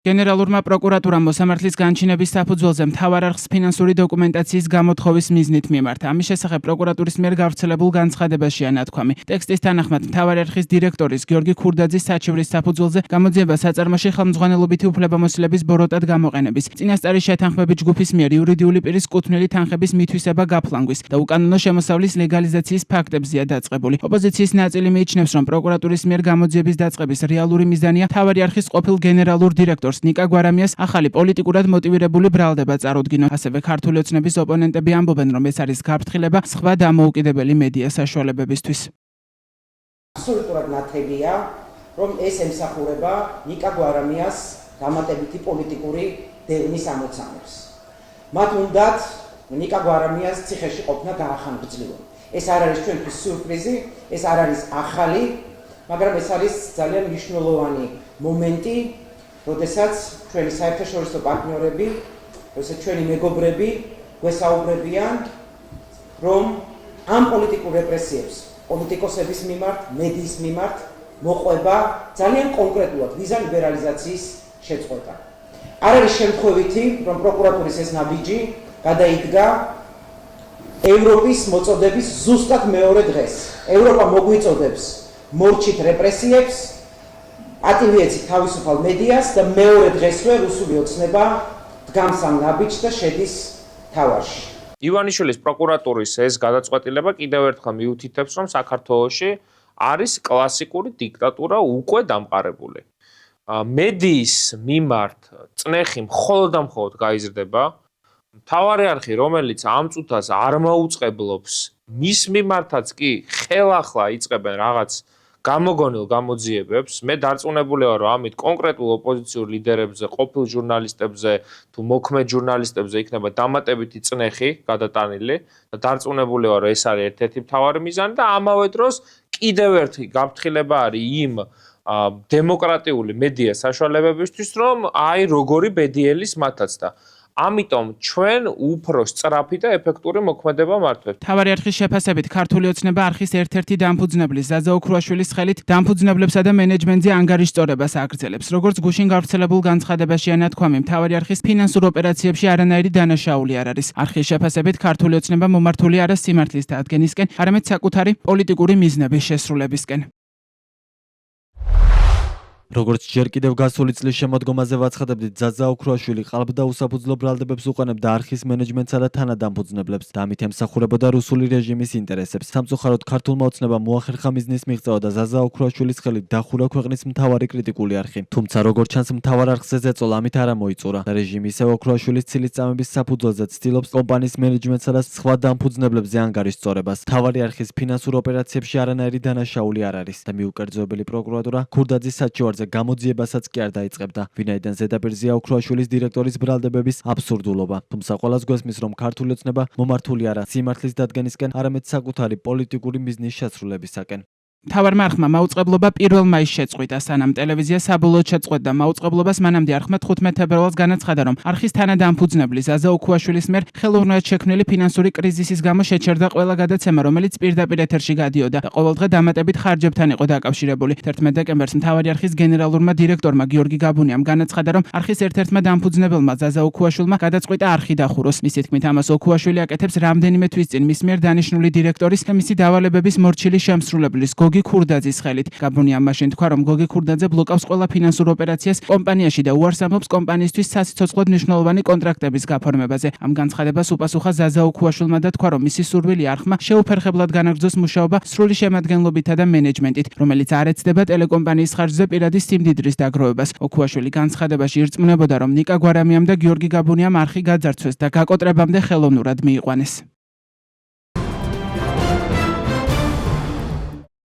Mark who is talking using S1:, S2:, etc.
S1: გენერალურმა პროკურატურამ მოსამართლის განჩინების საფუძველზე მთავარ არხს ფინანსური დოკუმენტაციის გამოთხოვის მიზნით მიმართა. ამის შესახებ პროკურატურის მიერ გავრცელებულ განცხადებაშია ნათქვამი. ტექსტის თანახმად მთავარი არხის დირექტორის გიორგი ქურდაძის საჩივრის საფუძველზე გამოძიება საწარმოში ხელმძღვანელობითი უფლებამოსილების ბოროტად გამოყენების, წინასწარი შეთანხმებით ჯგუფის მიერ იურიდიული პირის კუთვნილი თანხების მითვისება გაფლანგვის და უკანონო შემოსავლის ლეგალიზაციის ფაქტებზეა დაწყებული. ოპოზიციის ნაწილი მიიჩნევს, რომ პროკურატურის მიერ გამოძიების დაწყების რეალური მიზანია მთავარი არხის ყოფილ გენერალურ დირექტორს ნიკა გვარამიას ახალი პოლიტიკურად მოტივირებული ბრალდება წარუდგინო. ასევე ქართული ოცნების ოპონენტები ამბობენ, რომ ეს არის გაფრთხილება სხვა დამოუკიდებელი მედია საშუალებებისთვის.
S2: აბსოლუტურად ნათელია, რომ ეს ემსახურება ნიკა გვარამიას დამატებითი პოლიტიკური დევნის ამოცანებს. მათ უნდათ ნიკა გვარამიას ციხეში ყოფნა გაახანგრძლიონ. ეს არ არის ჩვენთვის სიურპრიზი, ეს არ არის ახალი, მაგრამ ეს არის ძალიან მნიშვნელოვანი მომენტი, როდესაც ჩვენი საერთაშორისო პარტნიორები, როდესაც ჩვენი მეგობრები გვესაუბრებიან, რომ ამ პოლიტიკურ რეპრესიებს პოლიტიკოსების მიმართ, მედიის მიმართ მოყვება ძალიან კონკრეტულად ვიზა ლიბერალიზაციის შეწყვეტა. არ არის შემთხვევითი, რომ პროკურატურის ეს ნაბიჯი გადაიდგა ევროპის მოწოდების ზუსტად მეორე დღეს. ევროპა მოგვიწოდებს მორჩით რეპრესიებს, ატივიეცით თავისუფალ მედიას და მეორე დღესვე რუსული ოცნება დგამს ამ ნაბიჯს და შედის თავარში.
S3: ივანიშვილის პროკურატურის ეს გადაწყვეტილება კიდევ ერთხელ მიუთითებს, რომ საქართველოში არის კლასიკური დიქტატურა უკვე დამყარებული. მედიის მიმართ წნეხი მხოლოდ და მხოლოდ გაიზრდება. მთავარი არხი, რომელიც ამ წუთას არ მოუწყებლობს, მის მიმართაც კი ხელახლა იწყებენ რაღაც გამოგონილ გამოძიებებს. მე დარწმუნებული ვარ, რომ ამით კონკრეტულ ოპოზიციურ ლიდერებზე, ყოფილ ჟურნალისტებზე თუ მოქმედ ჟურნალისტებზე იქნება დამატებითი წნეხი გადატანილი და დარწმუნებული ვარ, რომ ეს არის ერთ-ერთი მთავარი მიზანი და ამავე დროს კიდევ ერთი გაფრთხილება არის იმ დემოკრატიული მედია საშუალებებისთვის, რომ აი როგორი ბედიელის მათაც და ამიტომ ჩვენ უფრო სწრაფი და ეფექტური მოქმედება მართვებთ.
S1: მთავარი არხის შეფასებით ქართული ოცნება არხის ერთ-ერთი დამფუძნებლის ზაზა ოქრუაშვილის ხელით დამფუძნებლებსა და მენეჯმენტზე ანგარიშწორებას აგრძელებს. როგორც გუშინ გავრცელებულ განცხადებაშია ნათქვამი, მთავარი არხის ფინანსურ ოპერაციებში არანაირი დანაშაული არ არის. არხის შეფასებით ქართული ოცნება მომართული არა სიმართლის დადგენისკენ, არამედ საკუთარი პოლიტიკური მიზნების შესრულებისკენ.
S4: როგორც ჯერ კიდევ გასული წლის შემოდგომაზე ვაცხადებდით, ზაზა ოქრუაშვილი ყალბდა უსაფუძვლო ბრალდებებს უყენებდა არხის მენეჯმენტსა და თანადამფუძნებლებს და ამით ემსახურებოდა რუსული რეჟიმის ინტერესებს. სამწუხაროდ ქართულმა ოცნებამ მოახერხა მიზნის მიღწევა და ზაზა ოქრუაშვილის ხელით დახურა ქვეყნის მთავარი კრიტიკული არხი. თუმცა როგორც ჩანს, მთავარ არხზე ზეწოლა ამით არ მოიწურა და რეჟიმი ისევ ოქრუაშვილის ცილისწამების საფუძველზე ცდილობს კომპანიის მენეჯმენტსა და სხვა დამფუძნებლებზე ანგარიშწორებას. მთავარი არხის ფინანსურ ოპერაციებში არანაირი დანაშაული არ არის და მიუკერძოებელი პროკურატურა ქურდაძის საჩივარზე გამოძიებასაც კი არ დაიწყებდა, ვინაიდან ზედაპირზეა ოქრუაშვილის დირექტორის ბრალდებების აბსურდულობა. თუმცა ყველას გვესმის, რომ ქართული ოცნება მომართული არა სიმართლის დადგენისკენ, არამედ საკუთარი პოლიტიკური მიზნის შესრულებისაკენ.
S1: მთავარმა არხმა მაუწყებლობა 1 მაისს შეწყვიტა, სანამ ტელევიზია საბოლოოდ შეწყვეტდა მაუწყებლობას, მანამდე არხმა 15 თებერვალს განაცხადა, რომ არხის თანადამფუძნებლის ზაზა ოქრუაშვილის მიერ ხელოვნურად შექმნილი ფინანსური კრიზისის გამო შეჩერდა ყველა გადაცემა, რომელიც პირდაპირ ეთერში გადიოდა და ყოველდღე დამატებით ხარჯებთან იყო დაკავშირებული. 11 დეკემბერს მთავარი არხის გენერალურმა დირექტორმა გიორგი გაბუნიამ განაცხადა, რომ არხის ერთ-ერთმა დამფუძნებელმა ზაზა ოქრუაშვილმა გადაწყვიტა არხი დახუროს. მისი თქმით, ამას ოქრუაშვილი აკეთებს რამდენიმე თვის წინ მის მიერ დანიშნული დირექტორის და მისი დავალებების მორჩილი შემსრულებლის გოგი ქურდაძის ხელით. გაბუნიამ მაშინ თქვა, რომ გოგი ქურდაძე ბლოკავს ყველა ფინანსურ ოპერაციას კომპანიაში და უარს ამბობს კომპანიისთვის სასიცოცხლოდ მნიშვნელოვანი კონტრაქტების გაფორმებაზე. ამ განცხადებას უპასუხა ზაზა ოქრუაშვილმა და თქვა, რომ მისი სურვილი არხმა შეუფერხებლად განაგრძოს მუშაობა სრული შემადგენლობითა და მენეჯმენტით, რომელიც არ ეცდება ტელეკომპანიის ხარჯზე პირადი სიმდიდრის დაგროვებას. ოქრუაშვილი განცხადებაში ირწმუნებოდა, რომ ნიკა გვარამიამ და გიორგი გაბუნიამ არხი გაძარცვეს და გაკოტრებამდე ხელოვნურად მიიყვანეს.